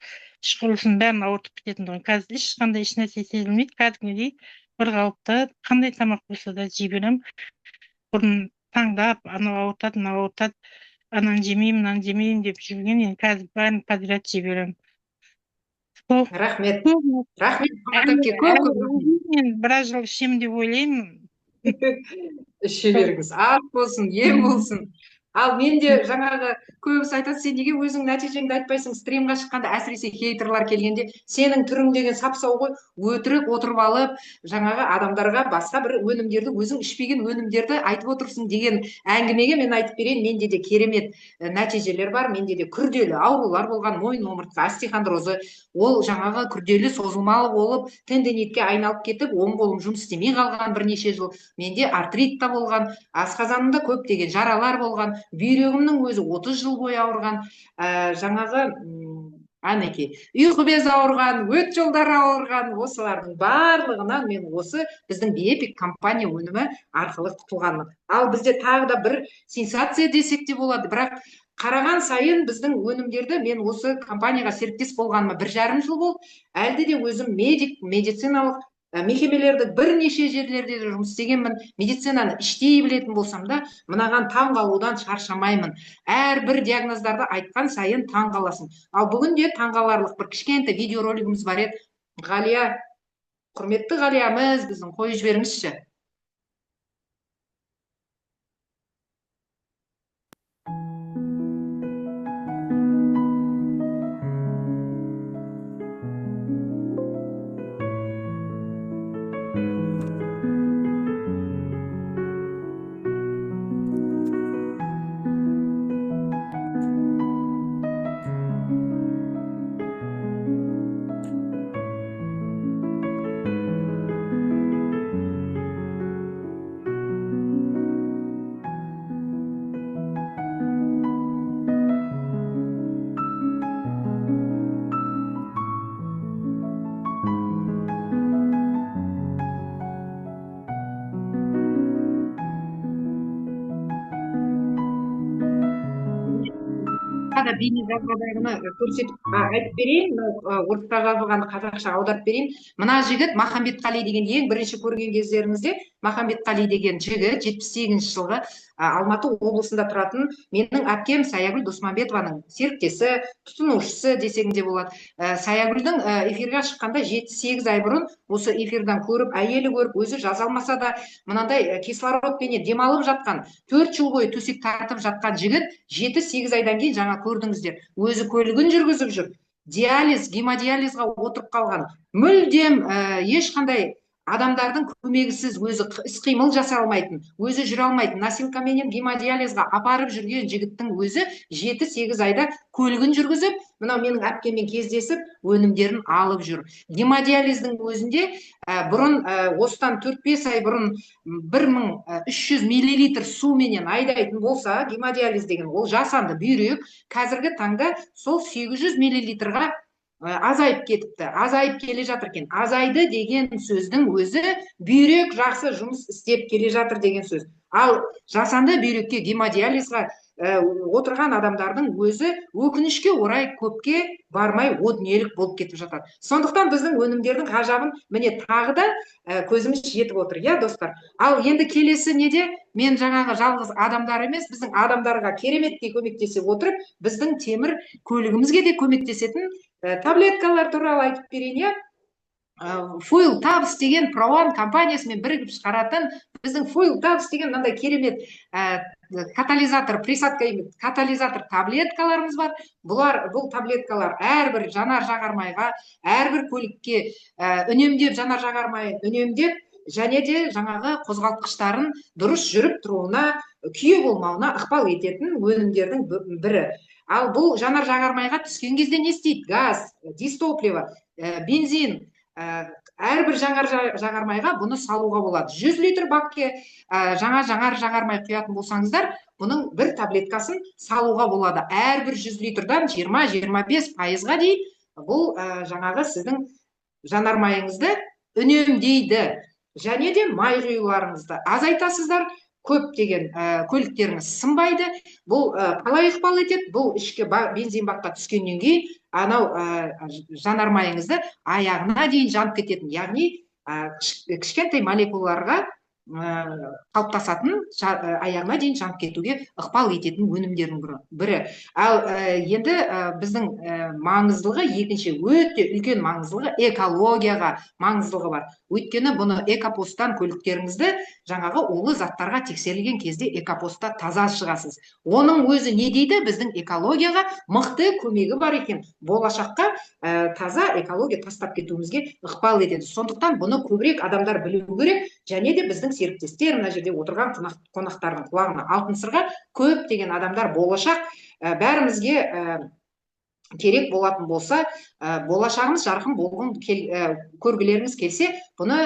D: іш құрылысын бәрін ауыртып кететіндығым. Қазір ешқандай ешнәрсе сезілмейді, кәдімгідей бір қалыпты, қандай тамақ болса да жей беремін. Бұрын таңдап, анау ауыртады, мынау ауыртады, ананы жемеймін, мынаны жемеймін деп жүрген, енді қазір бәрін подряд жей беремін.
A: Рахмет. Рахмет қымбат әпке, көп.
D: Мен біраз жыл ішемін деп ойлаймын.
A: Іше беріңіз, ақ болсын, ем болсын. Ал мен де жаңағы көбісі айтады, сен неге өзің нәтижеңді айтпайсың, стримға шыққанда, әсіресе хейтерлар келгенде, сенің түрің деген сап-сау ғой, өтірік отырып алып, жаңағы адамдарға басқа бір өнімдерді, өзің ішпеген өнімдерді айтып отырсың деген әңгімеге мен айтып берейін, менде де керемет нәтижелер бар, менде де күрделі аурулар болған, мойын омыртқа остеохондрозы, ол жаңағы күрделі созылмалы болып, тендинитке айналып кетіп, оң қолым жұмыс істемей қалған бірнеше жыл, менде артрит та болған, асқазанымда көптеген жаралар болған, бүйрегімнің өзі 30 жыл бойы ауырған, жаңағы әнекей ұйқы безі ауырған, өт жолдары ауырған, осылардың барлығынан мен осы біздің биэпик компания өнімі арқылы құтылғанмын. Ал бізде тағы да бір сенсация десек те болады, бірақ қараған сайын біздің өнімдерді, мен осы компанияға серіктес болғаныма 1,5 жыл болды, әлде де өзім медициналық мекемелерді бірнеше жерлерде жұмыс істегенмін, медицинаны іштей білетін болсам да, мынаған таң қалудан шаршамаймын. Әрбір диагноздарды айтқан сайын таң қаласың. Ал бүгінде таң қаларлық бір кішкентай видеоролигіміз бар еді. Ғалия, құрметті Ғалиямыз, біздің қойып жіберіңізші. да бейне жазбадағыны көрсетіп айтып берейін, орысша жазылғанды қазақшаға аударып берейін. Мына жігіт Махамбетқали деген, ең бірінші көрген кездеріңізде Махамбетқали деген жігіт 78 жылғы Алматы облысында тұратын менің әпкем Саягүл Досманбетованың серіктесі, тұтынушысы десең де болады. Саягүлдің эфирге шыққанда 7-8 ай бұрын осы эфирдан көріп, әйелі көріп, өзі жаза алмаса да мынандай кислородпен демалып жатқан, 4 жыл бойы төсек тартып жатқан жігіт 7-8 айдан кейін жаңа көрдіңіздер, өзі көлігін жүргізіп жүр, диализ, гемодиализға отырып қалған, мүлдем ешқандай адамдардың көмегісіз өзі іс-қимыл жасай алмайтын, өзі жүре алмайтын, носилкаменен гемодиализға апарып жүрген жігіттің өзі 7-8 айда көлігін жүргізіп, мынау менің әпкеммен кездесіп, өнімдерін алып жүр. Гемодиализдің өзінде бұрын осыдан 4-5 ай бұрын 1300 миллилитр суменен айдайтын болса, гемодиализ деген ол жасанды бүйрек, қазіргі таңда сол 800 миллилитрға азайып кетіпті, азайып келе жатыр екен. Азайды деген сөздің өзі бүйрек жақсы жұмыс істеп келе жатыр деген сөз. Ал жасанды бүйрекке гемодиализға отырған адамдардың өзі өкінішке орай көпке бармай о дүниелік болып кетіп жатады. Сондықтан біздің өнімдердің ғажабын міне тағы да көзіміз жетіп отыр, иә достар. Ал енді келесі неде, мен жаңағы жалғыз адамдар емес, біздің адамдарға кереметтей көмектесіп отырып, біздің темір көлігімізге де көмектесетін таблеткалар туралы айтып берейін, иә. Foil Tabs деген Pro-One компаниясымен бірігіп шығаратын біздің Foil Tabs деген мынандай керемет катализатор, присадка емес, катализатор таблеткаларымыз бар. Бұл таблеткалар әрбір жанар-жағармайға, әрбір көлікке үнемдеп, жанар-жағармайын үнемдеп, және де жаңағы қозғалтқыштарын дұрыс жүріп тұруына, күйе болмауына ықпал ететін өнімдердің бірі. Ал бұл жанар-жағармайға түскен кезде не істейді? Газ, дистопливо, бензин, әрбір жанар-жағармайға бұны салуға болады. 100 литр бакке жанар-жағармай құятын болсаңыздар, бұның бір таблеткасын салуға болады. Әрбір 100 литрдан 20-25%-ға дейін бұл жаңағы сіздің жанармайыңызды үнемдейді. Және де май құюларыңызды азайтасыздар. Көптеген көліктеріңіз сынбайды. Бұл қалай ықпал етеді? Бұл ішкі бензин бакқа түскеннен кейін анау жанармайыңызды аяғына дейін жанып кететін, яғни кішкентай молекулаларға қалыптасатын, аяғына дейін жанып кетуге ықпал ететін өнімдердің бірі. Ал енді біздің маңыздылығы, екінші өте үлкен маңыздылығы экологияға маңыздылығы бар. Өйткені бұны экопосттан көліктеріңізді жаңағы улы заттарға тексерілген кезде экопостта таза шығасыз. Оның өзі не дейді? Біздің экологияға мықты көмегі бар екен. Болашаққа таза экология тастап кетуімізге ықпал етеді. Сондықтан бұны көбірек адамдар білу керек, және де біздің серіктестер, мына жерде отырған қонақтардың құлағына алтын сырға көптеген адамдар болашақ бәрімізге керек болатын болса, болашағымыз жарқын болғын көргілеріңіз келсе, бұны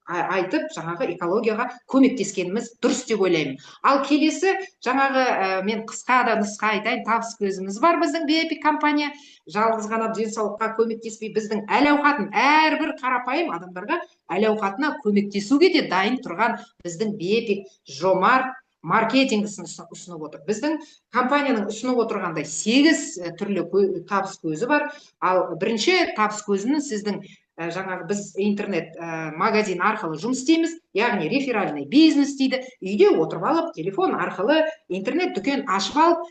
A: айтып, жаңағы экологияға көмектескеніміз дұрыс деп ойлаймын. Ал келесі, жаңағы мен қысқа да нұсқа айтайын, табыс көзіміз бар біздің BEPIC компания. Жалғыз ғана денсаулыққа көмектеспей, біздің әл-ауқатын, әрбір қарапайым адамдарға әл-ауқатына көмектесуге де дайын тұрған біздің BEPIC жомарт маркетингісін ұсынып отыр. Біздің компанияның ұсынып отырғандай 8 түрлі табыс көзі бар. Ал бірінші табыс көзінің сіздің жаңағы біз интернет магазин арқылы жұмыс істейміз, яғни реферальный бизнес дейді. Үйде отырып алып, телефон арқылы интернет дүкен ашып алып,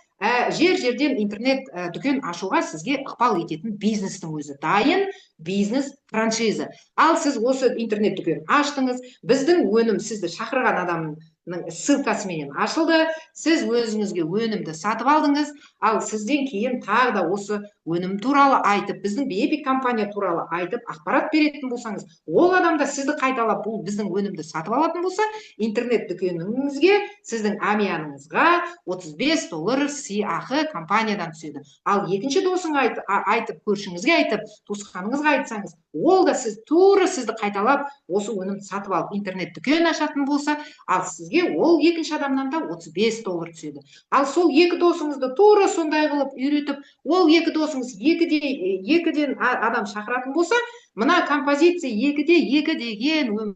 A: жер-жерден интернет дүкен ашуға сізге ықпал ететін бизнестің өзі. Дайын бизнес франшиза. Ал сіз осы интернет дүкен аштыңыз, біздің өнім сізді шақырған адамның ссылкасымен ашылды, сіз өзіңізге өнімді сатып алдыңыз, ал сізден кейін тағы да осы өнім туралы айтып, біздің BEPIC компания туралы айтып, ақпарат беретін болсаңыз, ол адамда сізді қайталап бұл біздің өнімді сатып алатын болса, интернет дүкеніңізге, сіздің әмияныңызға $35 сыйақы компаниядан түседі. Ал екінші досыңа айтып, көршіңізге айтып, туысқаныңызға айтсаңыз, ол да тура сізді қайталап осы өнімді сатып алып интернет дүкен ашатын болса, ал сізге ол екінші адамнан да $35 түседі. Ал сол екі досыңызды тура сондай қылып үйретіп, ол екі досыңыз екіден адам шақыратын болса, мына композиция 2-2 деген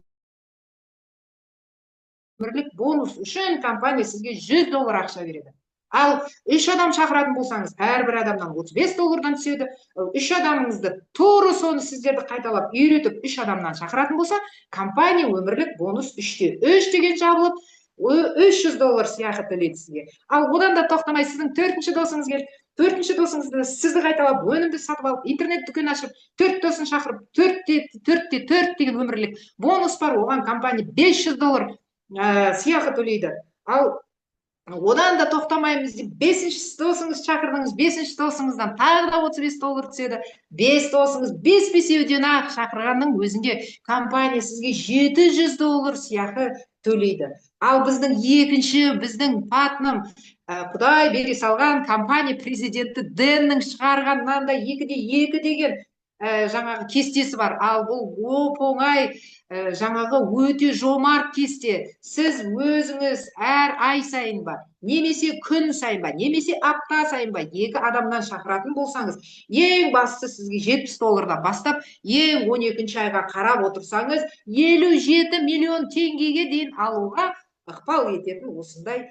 A: өмірлік бонус үшін компания сізге $100 ақша береді. Ал 3 адам шақыратын болсаңыз, әрбір адамнан 35 доллардан түседі. 3 адамыңызды тура соны сіздерді қайталап үйретіп 3 адамнан шақыратын болса, компания өмірлік бонус 3-те 3 деген жабылып, 300 доллар сыйақы төлейді сізге. Ал одан да тоқтамай сіздің 4-ші досыңыз келді. 4-ші досыңызды сізді қайталап өнімді сатып алып, интернет дүкен ашып, 4 досын шақырып, 4 деген өмірлік бонус бар. Оған компания 500 доллар сыйақы төлейді. Ал одан да тоқтамаймыз деп 5-ші досыңыз шақырдыңыз, 5-ші досыңыздан тағы да 35 доллар түседі. 5 досыңыз 5-5-еуден ақ шақырғанның өзінде компания сізге 700 доллар сыйақы төлейді. Ал біздің біздің патным, Құдай бере салған компания президенті Дэннің шығарған мынандай 2-де 2 деген жаңағы кестесі бар. Ал бұл оп-оңай жаңағы өте жомарт кесте. Сіз өзіңіз әр ай сайын ба, немесе күн сайын ба, немесе апта сайын ба 2 адамнан шақыратын болсаңыз, ең басты сізге 70 доллардан бастап, ең 12-ші айға қарап отырсаңыз, 57 миллион теңгеге дейін алуға ықпал ететін осындай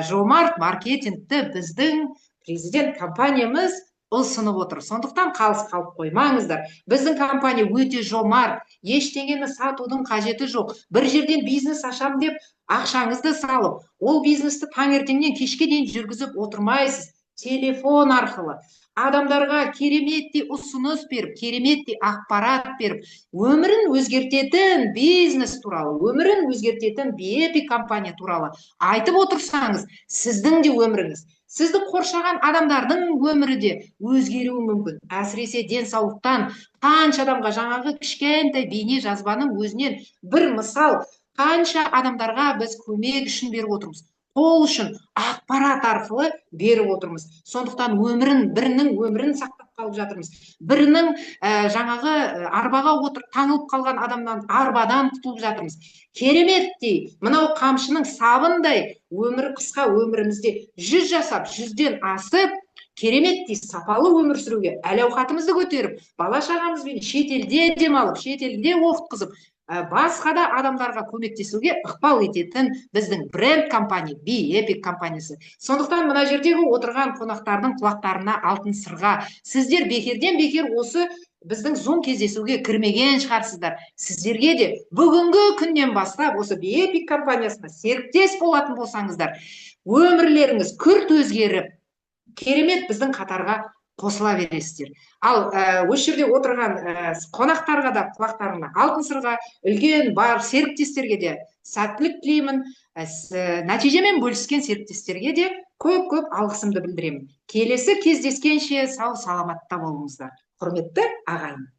A: жомарт маркетингті біздің президент компаниямыз ұсынып отыр. Сондықтан қалыс қалып қоймаңыздар. Біздің компания өте жомарт, ештеңені сатудың қажеті жоқ. Бір жерден бизнес ашам деп ақшаңызды салып, ол бизнесті таңертеңнен кешке дейін жүргізіп отырмайсыз. Телефон арқылы адамдарға кереметтей ұсыныс беріп, кереметтей ақпарат беріп, өмірін өзгертетін бизнес туралы, өмірін өзгертетін BeEpic компания туралы айтып отырсаңыз, сіздің де өміріңіз, сізді қоршаған адамдардың өмірі де өзгеруі мүмкін. Әсіресе денсаулықтан қанша адамға жаңағы кішкентай бейне жазбаның өзінен бір мысал, қанша адамдарға біз көмек үшін беріп отырмыз. Қол үшін ақпарат арқылы беріп отырмыз. Сондықтан бірінің өмірін сақтап қалып жатырмыз. Бірінің жаңағы арбаға таңылып қалған адамнан арбадан құтылып жатырмыз. Кереметтей, мынау қамшының сабындай өмір қысқа өмірімізде 100 жасап, 100-ден асып, кереметтей сапалы өмір сүруге, әл-ауқатымызды көтеріп, бала шағамызбен шетелде демалып, шетелде оқытқызып, басқа да адамдарға көмектесуге ықпал ететін біздің бренд компания, BeEpic компаниясы. Сондықтан мына жердегі отырған қонақтардың құлақтарына алтын сырға. Сіздер бекерден бекер осы біздің Zoom кездесуге кірмеген шығарсыздар. Сіздерге де бүгінгі күннен бастап осы BeEpic компаниясына серіктес болатын болсаңыздар, өмірлеріңіз күрт өзгеріп, керемет біздің қатарға қосыла бересіздер. Ал осы жерде отырған қонақтарға да құлақтарына алтын сырға, үлкен бар серіктестерге де сәттілік тілеймін. Нәтижемен бөліскен серіктестерге де көп алғысымды білдіремін. Келесі кездескенше сау саламатта болыңыздар. Құрметті ағайын.